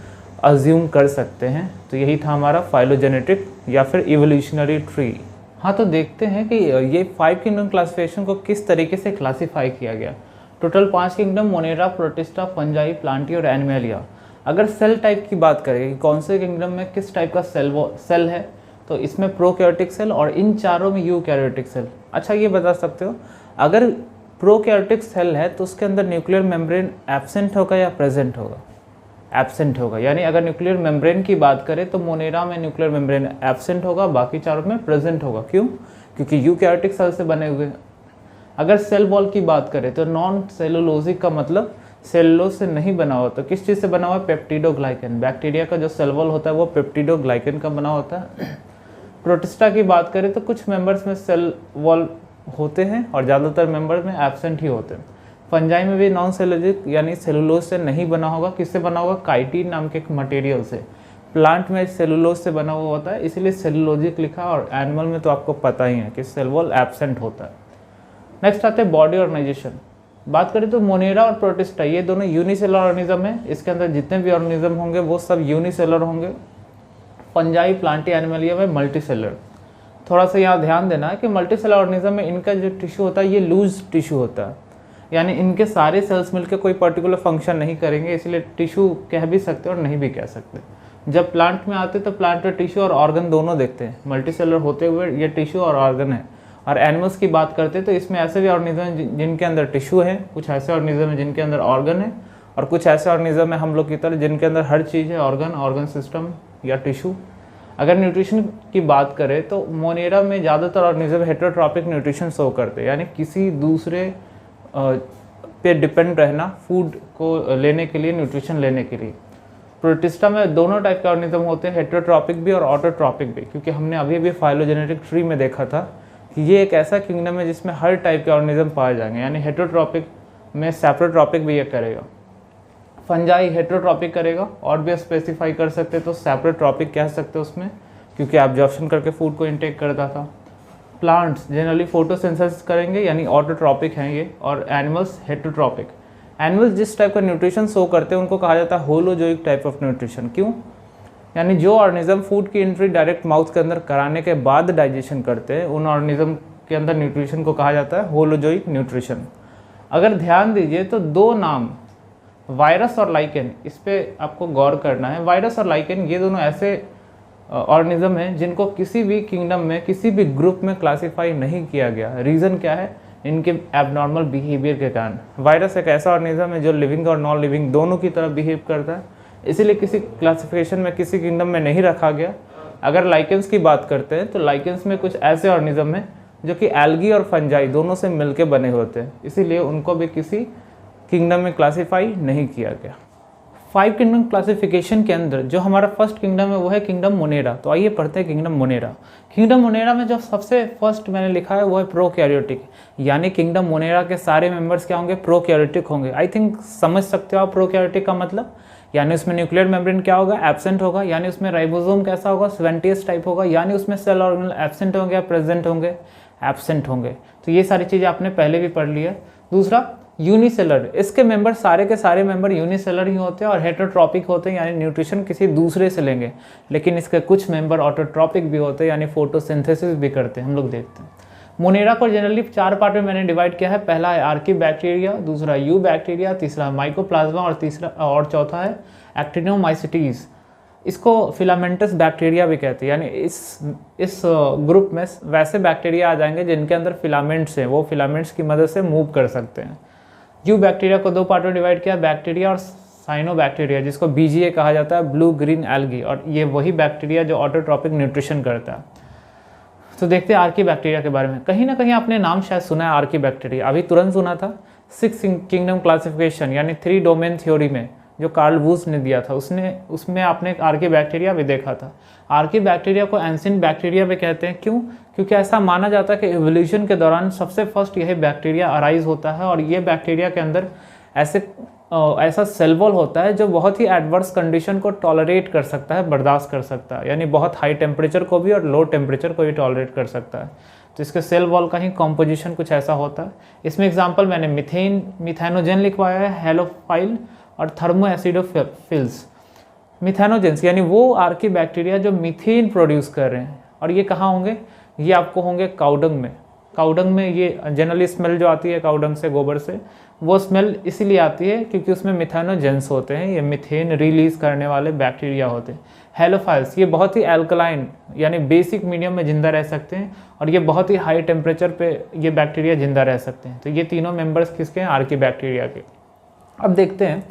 अज्यूम कर सकते हैं। तो यही था हमारा फाइलोजेनेटिक या फिर इवोल्यूशनरी ट्री। हाँ, तो देखते हैं कि ये 5 किंगडम क्लासिफिकेशन को किस तरीके से क्लासीफाई किया गया। Total 5 kingdom, Monera, protista, fungi, Plantae और एनिमलिया। अगर सेल टाइप की बात करें, कौन से किंगडम में किस टाइप का सेल है, तो इसमें प्रोकैरियोटिक सेल, और इन चारों में यूकैरियोटिक सेल। अच्छा, ये बता सकते हो, अगर प्रोकैरियोटिक सेल है तो उसके अंदर न्यूक्लियर मेम्ब्रेन एब्सेंट होगा या प्रेजेंट होगा? एब्सेंट होगा। यानी अगर न्यूक्लियर मेम्ब्रेन की बात करें तो मोनेरा में न्यूक्लियर मेम्ब्रेन एब्सेंट होगा, बाकी चारों में प्रेजेंट होगा। क्यों? क्योंकि यूकैरियोटिक सेल से बने हुए। अगर सेल वॉल की बात करें तो नॉन सेलुलोजिक का मतलब सेलुलोज से नहीं बना हुआ, तो किस चीज़ से बना हुआ है? पेप्टिडोग्लाइकन। बैक्टीरिया का जो सेल वॉल होता है वो पेप्टिडोग्लाइकन का बना होता है। प्रोटिस्टा की बात करें तो कुछ मेंबर्स में सेल वॉल होते हैं और ज़्यादातर मेंबर में एब्सेंट ही होते हैं। फंजाई में भी नॉन सेलुलोजिक यानी सेलुलोज से नहीं बना होगा। किससे बना होगा? काइटिन नाम के एक मटेरियल से। प्लांट में सेलुलोज से बना हुआ होता है, इसलिए सेलुलोजिक लिखा। और एनिमल में तो आपको पता ही है कि सेल वॉल एब्सेंट होता है। नेक्स्ट आते हैं बॉडी ऑर्गेनाइजेशन। बात करें तो मोनेरा और प्रोटिस्टा ये दोनों यूनिसेलर ऑर्गेनिज्म है। इसके अंदर जितने भी ऑर्गेनिज्म होंगे वो सब यूनिसेलर होंगे। फंजाई प्लांटी एनिमलिया में मल्टीसेलर। थोड़ा सा यहाँ ध्यान देना है कि मल्टीसेलर ऑर्गेनिज्म में इनका जो टिश्यू होता है ये लूज टिश्यू होता है, यानी इनके सारे सेल्स मिलकर कोई पर्टिकुलर फंक्शन नहीं करेंगे, इसलिए टिश्यू कह भी सकते और नहीं भी कह सकते। जब प्लांट में आते तो प्लांट में टिश्यू और ऑर्गन दोनों देखते हैं। मल्टीसेलर होते हुए ये टिश्यू और ऑर्गन है। और एनिमल्स की बात करते हैं तो इसमें ऐसे भी ऑर्गेनिज्म हैं जिनके अंदर टिश्यू है, कुछ ऐसे ऑर्गेनिज्म हैं जिनके अंदर ऑर्गन है, और कुछ ऐसे ऑर्गेनिज्म है हम लोग की तरह जिनके अंदर हर चीज़ है, ऑर्गन सिस्टम या टिश्यू। अगर न्यूट्रिशन की बात करें तो मोनेरा में ज़्यादातर ऑर्गेनिज्म हेटेरोट्रॉपिक न्यूट्रिशन शो करते हैं, यानी किसी दूसरे पे डिपेंड रहना फूड को लेने के लिए, न्यूट्रिशन लेने के लिए। प्रोटिस्टा में दोनों टाइप के ऑर्गेनिज्म होते हैं, हेटेरोट्रॉपिक भी और ऑटोट्रॉपिक भी, क्योंकि हमने अभी अभी फाइलोजेनेटिक ट्री में देखा था कि ये एक ऐसा किंगडम है जिसमें हर टाइप के ऑर्गेनिज्म पाए जाएंगे, यानी हेटेरोट्रॉपिक में सेपरोट्रॉपिक भी ये करेगा। फंजाई हेटेरोट्रॉपिक करेगा, और भी स्पेसिफाई कर सकते तो सेपरोट्रॉपिक कह सकते उसमें, क्योंकि एब्जॉर्प्शन करके फूड को इनटेक करता था। प्लांट्स जनरली फोटोसिंथेसिस करेंगे, यानी ऑटोट्रॉपिक हैं ये, और एनिमल्स हेटेरोट्रॉपिक। एनिमल्स जिस टाइप का न्यूट्रिशन शो करते हैं उनको कहा जाता है होलोजोइक टाइप ऑफ न्यूट्रिशन। क्यों? यानी जो ऑर्गेनिज्म फूड की एंट्री डायरेक्ट माउथ के अंदर कराने के बाद डाइजेशन करते हैं उन ऑर्गेनिज्म के अंदर न्यूट्रिशन को कहा जाता है होलोजोइक न्यूट्रिशन। अगर ध्यान दीजिए तो दो नाम वायरस और लाइकेन, इस पर आपको गौर करना है। वायरस और लाइकेन ये दोनों ऐसे ऑर्गेनिज्म हैं जिनको किसी भी किंगडम में किसी भी ग्रुप में क्लासिफाई नहीं किया गया। रीज़न क्या है? इनके एबनॉर्मल बिहेवियर के कारण। वायरस एक ऐसा ऑर्गेनिज्म है जो लिविंग और नॉन लिविंग दोनों की तरह बिहेव करता है, इसीलिए किसी क्लासिफिकेशन में किसी किंगडम में नहीं रखा गया। अगर लाइकेंस की बात करते हैं तो लाइकेंस में कुछ ऐसे ऑर्गेनिज्म हैं जो कि एल्गी और फंजाई दोनों से मिलके बने होते हैं, इसीलिए उनको भी किसी किंगडम में क्लासीफाई नहीं किया गया। 5 किंगडम क्लासिफिकेशन के अंदर जो हमारा फर्स्ट किंगडम है वो है किंगडम मोनेरा। तो आइए पढ़ते हैं किंगडम मोनेरा। किंगडम मोनेरा में जो सबसे फर्स्ट मैंने लिखा है वो है प्रोकैरियोटिक, यानी किंगडम मोनेरा के सारे मेंबर्स क्या होंगे? प्रोकैरियोटिक होंगे। आई थिंक समझ सकते हो आप प्रोकैरियोटिक का मतलब, यानी उसमें न्यूक्लियर मेम्ब्रेन क्या होगा? एब्सेंट होगा। यानी उसमें राइबोसोम कैसा होगा? स्वेंटियस टाइप होगा। यानी उसमें सेल ऑर्गेनल एब्सेंट होंगे या प्रेजेंट होंगे? एब्सेंट होंगे। तो ये सारी चीज़ें आपने पहले भी पढ़ ली है। दूसरा यूनिसेलर, इसके मेंबर सारे के सारे मेंबर यूनिसेलर ही होते हैं और हेटेरोट्रॉपिक होते हैं, यानी न्यूट्रिशन किसी दूसरे से लेंगे। लेकिन इसके कुछ मेंबर ऑटोट्रॉपिक भी होते हैं, यानी फोटोसिंथेसिस भी करते हैं। हम लोग देखते हैं मोनेरा को जनरली 4 पार्ट में मैंने डिवाइड किया है। पहला है आर्की बैक्टीरिया, दूसरा यू बैक्टीरिया, तीसरा माइकोप्लाज्मा और चौथा है एक्टिनोमाइसिटीज। इसको फिलामेंटस बैक्टीरिया भी कहते हैं, यानी इस ग्रुप में वैसे बैक्टीरिया आ जाएंगे जिनके अंदर फिलामेंट्स हैं, वो फिलामेंट्स की मदद से मूव कर सकते हैं। यू बैक्टीरिया को 2 पार्ट में डिवाइड किया, बैक्टीरिया और साइनोबैक्टीरिया, जिसको BGA कहा जाता है, ब्लू ग्रीन एल्गी, और ये वही बैक्टीरिया जो ऑटोट्रॉपिक न्यूट्रिशन करता है। तो देखते हैं आर्की बैक्टीरिया के बारे में। कहीं ना कहीं आपने नाम शायद सुना है आर्की बैक्टीरिया, अभी तुरंत सुना था। 6 किंगडम क्लासिफिकेशन यानी 3 डोमेन थ्योरी में जो कार्ल वूस ने दिया था उसमें आपने आर्की बैक्टीरिया भी देखा था। आर्की बैक्टीरिया को एंशिएंट बैक्टीरिया भी कहते हैं। क्यों? क्योंकि ऐसा माना जाता है कि इवोल्यूशन के दौरान सबसे फर्स्ट यही बैक्टीरिया अराइज होता है, और ये बैक्टीरिया के अंदर ऐसा सेल वॉल होता है जो बहुत ही एडवर्स कंडीशन को टॉलरेट कर सकता है, बर्दाश्त कर सकता है, यानी बहुत हाई टेम्परेचर को भी और लो टेम्परेचर को भी टॉलरेट कर सकता है। तो इसके सेल वॉल का ही कॉम्पोजिशन कुछ ऐसा होता है। इसमें एग्जांपल मैंने मिथेनोजेन लिखवाया है, हेलोफाइल और थर्मोएसिडोफिल्स। मिथेनोजेंस यानी वो आर्की बैक्टीरिया जो मीथेन प्रोड्यूस कर रहे हैं, और ये कहाँ होंगे? ये आपको होंगे काउडंग में। काउडंग में ये जनरली स्मेल जो आती है काउडंग से, गोबर से, वो स्मेल इसीलिए आती है क्योंकि उसमें मिथेनोजेंस होते हैं, ये मीथेन रिलीज करने वाले बैक्टीरिया होते हैं। हेलोफाइल्स ये बहुत ही एल्कलाइन यानी बेसिक मीडियम में जिंदा रह सकते हैं, और ये बहुत ही हाई टेम्परेचर पे ये बैक्टीरिया जिंदा रह सकते हैं। तो ये तीनों मेंबर्स किसके हैं? आर्की बैक्टीरिया के। अब देखते हैं,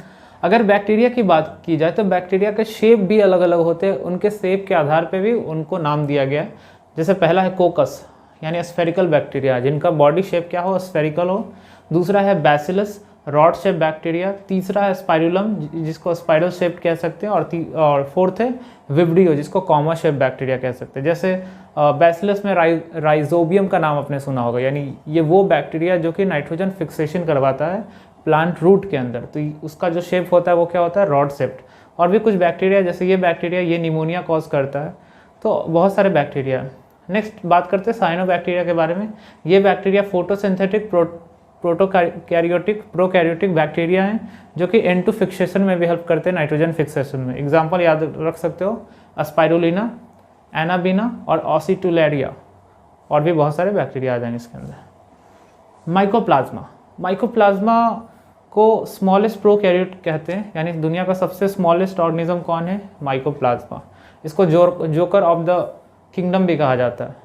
अगर बैक्टीरिया की बात की जाए तो बैक्टीरिया के शेप भी अलग अलग होते हैं, उनके शेप के आधार पे भी उनको नाम दिया गया है। जैसे पहला है कोकस यानी स्फेरिकल बैक्टीरिया, जिनका बॉडी शेप क्या हो? स्फेरिकल हो। दूसरा है बैसिलस, रॉड शेप बैक्टीरिया, तीसरा है स्पाइरुलम जिसको स्पाइरल शेप कह सकते हैं, और फोर्थ है विब्रियो जिसको कॉमा शेप बैक्टीरिया कह सकते हैं। जैसे बैसिलस में राइजोबियम का नाम आपने सुना होगा, यानी ये वो बैक्टीरिया जो कि नाइट्रोजन फिक्सेशन करवाता है प्लांट रूट के अंदर, तो उसका जो शेप होता है वो क्या होता है, रॉड शेप्ड। और भी कुछ बैक्टीरिया जैसे ये बैक्टीरिया ये निमोनिया कॉज करता है, तो बहुत सारे बैक्टीरिया। नेक्स्ट बात करते हैं साइनोबैक्टीरिया के बारे में। ये बैक्टीरिया फोटोसिंथेटिक प्रोकैरियोटिक बैक्टीरिया हैं जो कि N2 फिक्सेशन में भी हेल्प करते हैं, नाइट्रोजन फिक्सेशन में। एग्जांपल याद रख सकते हो, स्पाइरुलिना, एनाबिना और ऑसिटुलेरिया, और भी बहुत सारे बैक्टीरिया आ जाएंगे इसके अंदर। माइकोप्लाज्मा को स्मॉलेस्ट प्रोकैरियोट कहते हैं, यानी दुनिया का सबसे स्मॉलेस्ट ऑर्गेनिज्म कौन है, माइकोप्लाज्मा। इसको जोकर ऑफ द किंगडम भी कहा जाता है।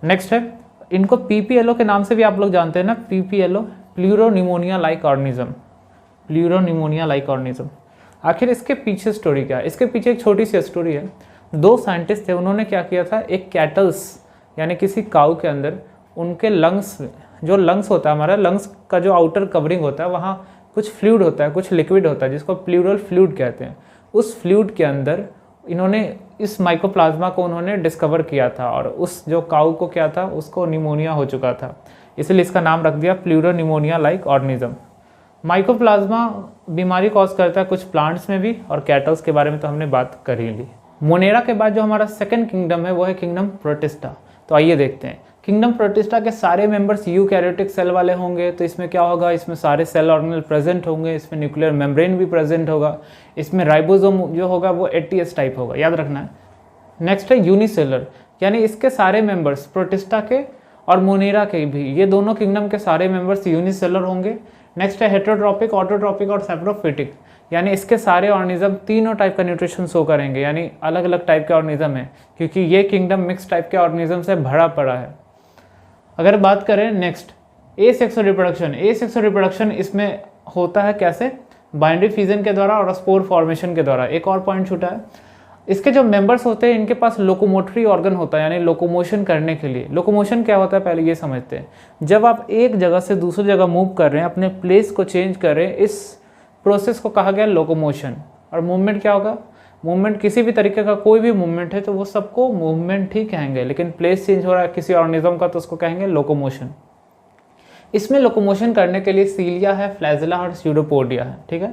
नेक्स्ट है, इनको PPLO के नाम से भी आप लोग जानते हैं ना, PPLO प्लूरोनिमोनिया लाइक ऑर्गेनिज्म। आखिर इसके पीछे स्टोरी क्या है? इसके पीछे एक छोटी सी स्टोरी है। 2 साइंटिस्ट थे, उन्होंने क्या किया था, एक कैटल्स यानी किसी काऊ के अंदर उनके लंग्स, जो लंग्स होता है हमारा, लंग्स का जो आउटर कवरिंग होता है वहाँ कुछ फ्लूइड होता है, कुछ लिक्विड होता है जिसको प्लूरल फ्लूइड कहते हैं। उस फ्लूइड के अंदर इन्होंने इस माइकोप्लाज्मा को उन्होंने डिस्कवर किया था, और उस जो काऊ को क्या था, उसको निमोनिया हो चुका था, इसलिए इसका नाम रख दिया प्लूरोनिमोनिया लाइक ऑर्गेनिज्म। माइकोप्लाज्मा बीमारी कॉज करता है कुछ प्लांट्स में भी, और कैटल्स के बारे में तो हमने बात कर ही ली। मोनेरा के बाद जो हमारा सेकंड किंगडम है वो है किंगडम प्रोटिस्टा। तो आइए देखते हैं। किंगडम प्रोटिस्टा के सारे मेंबर्स यूकैरियोटिक सेल वाले होंगे, तो इसमें क्या होगा, इसमें सारे सेल ऑर्गेनेल प्रेजेंट होंगे, इसमें न्यूक्लियर मेम्ब्रेन भी प्रेजेंट होगा, इसमें राइबोसोम जो होगा वो ATS टाइप होगा, याद रखना है। नेक्स्ट है यूनिसेलर, यानी इसके सारे मेंबर्स प्रोटिस्टा के और मोनेरा के भी, ये दोनों किंगडम के सारे मेंबर्स यूनिसेलर होंगे। नेक्स्ट है हेटेरोट्रॉपिक, ऑटोट्रॉपिक और सैप्रोफिटिक, यानी इसके सारे ऑर्गेनिज्म तीनों टाइप का न्यूट्रिशन शो करेंगे, यानी अलग अलग टाइप के ऑर्गेनिज्म है, क्योंकि ये किंगडम मिक्स टाइप के ऑर्गेनिज्म से भरा पड़ा है। अगर बात करें नेक्स्ट एसेक्सुअल रिप्रोडक्शन, इसमें होता है कैसे, बाइनरी फ्यूजन के द्वारा और स्पोर फॉर्मेशन के द्वारा। एक और पॉइंट छूटा है, इसके जो मेंबर्स होते हैं इनके पास लोकोमोटरी ऑर्गन होता है, यानी लोकोमोशन करने के लिए। लोकोमोशन क्या होता है पहले ये समझते हैं। जब आप एक जगह से दूसरी जगह मूव कर रहे हैं, अपने प्लेस को चेंज कर रहे हैं, इस प्रोसेस को कहा गया लोकोमोशन। और मूवमेंट क्या होगा, मूवमेंट किसी भी तरीके का कोई भी मूवमेंट है तो वो सबको मूवमेंट ही कहेंगे, लेकिन प्लेस चेंज हो रहा है किसी ऑर्गेनिज्म का तो उसको कहेंगे लोकोमोशन। इसमें लोकोमोशन करने के लिए सीलिया है, फ्लैजेला और स्यूडोपोडिया है, ठीक है।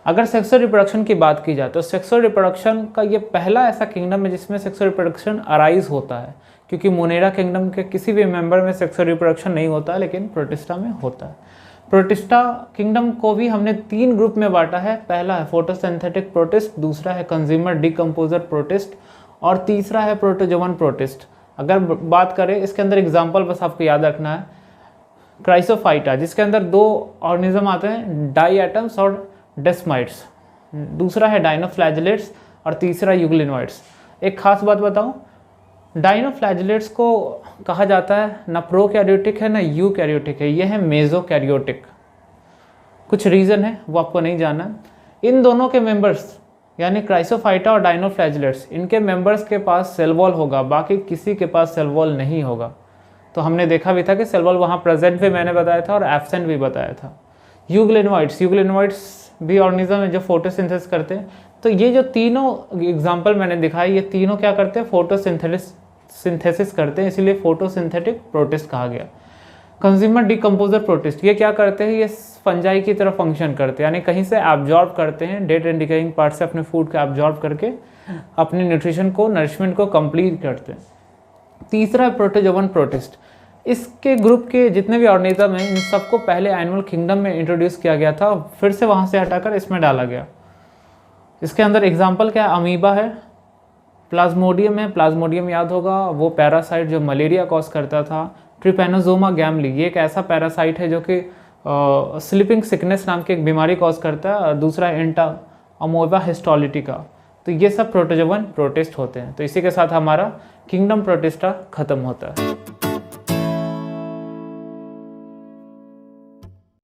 अगर सेक्सुअल रिप्रोडक्शन की बात की जाए तो सेक्सुअल रिप्रोडक्शन का ये पहला ऐसा किंगडम है जिसमें सेक्सुअल रिप्रोडक्शन अराइज होता है, क्योंकि मोनेरा किंगडम के किसी भी मेंबर में सेक्सुअल रिप्रोडक्शन नहीं होता है, लेकिन प्रोटिस्टा में होता है। प्रोटिस्टा किंगडम को भी हमने 3 ग्रुप में बांटा है। पहला है फोटोसिंथेटिक प्रोटिस्ट, दूसरा है कंज्यूमर डिकम्पोजर प्रोटिस्ट, और तीसरा है प्रोटोजोवन प्रोटिस्ट। अगर बात करें इसके अंदर एग्जाम्पल बस आपको याद रखना है, क्राइसोफाइटा जिसके अंदर 2 ऑर्गेनिज्म आते हैं, डाईएटम्स और डेस्माइट्स, दूसरा है डाइनोफ्लैजेलेट्स और तीसरा यूग्लिनोइड्स। एक खास बात बताऊं, डाइनोफ्लैजेलेट्स को कहा जाता है ना प्रोकैरियोटिक है ना यूकैरियोटिक है, ये है मेसोकैरियोटिक। कुछ रीज़न है वो आपको नहीं जानना। इन दोनों के मेंबर्स यानी क्राइसोफाइटा और डाइनोफ्लैजेलेट्स, इनके मेंबर्स के पास सेल वॉल होगा, बाकी किसी के पास सेल वॉल नहीं होगा। तो हमने देखा भी था कि सेल वॉल वहाँ प्रेजेंट भी मैंने बताया था और एब्सेंट भी बताया था। यूग्लिनोइड्स भी ऑर्गेनिज्म है जो फोटोसिंथेसिस करते हैं। तो ये जो तीनों एग्जाम्पल मैंने दिखाई, ये तीनों क्या करते हैं, फोटोसिंथेसिस करते हैं, इसीलिए फोटोसिंथेटिक प्रोटिस्ट कहा गया। कंज्यूमर डिकम्पोजर प्रोटिस्ट, ये क्या करते हैं, ये फंजाई की तरह फंक्शन करते हैं, यानी कहीं से एब्जॉर्ब करते हैं, डेड एंड डिकेइंग पार्ट से अपने फूड को एब्जॉर्ब करके अपने न्यूट्रिशन को, नरिशमेंट को कंप्लीट करते हैं। तीसरा है प्रोटोजोवन प्रोटिस्ट। इसके ग्रुप के जितने भी ऑर्गेनिज्म हैं इन सबको पहले एनिमल किंगडम में इंट्रोड्यूस किया गया था, फिर से वहाँ से हटाकर इसमें डाला गया। इसके अंदर एग्जाम्पल क्या है, अमीबा है, प्लाज्मोडियम है, प्लाज्मोडियम याद होगा वो पैरासाइट जो मलेरिया कॉज करता था। ट्रिपेनोजोमा गैमली, ये एक ऐसा पैरासाइट है जो कि स्लीपिंग सिकनेस नाम की एक बीमारी कॉज करता है। दूसरा एंटा अमोबा हिस्टोलिटिका। तो ये सब प्रोटोजोवन प्रोटिस्ट होते हैं। तो इसी के साथ हमारा किंगडम प्रोटिस्टा खत्म होता है।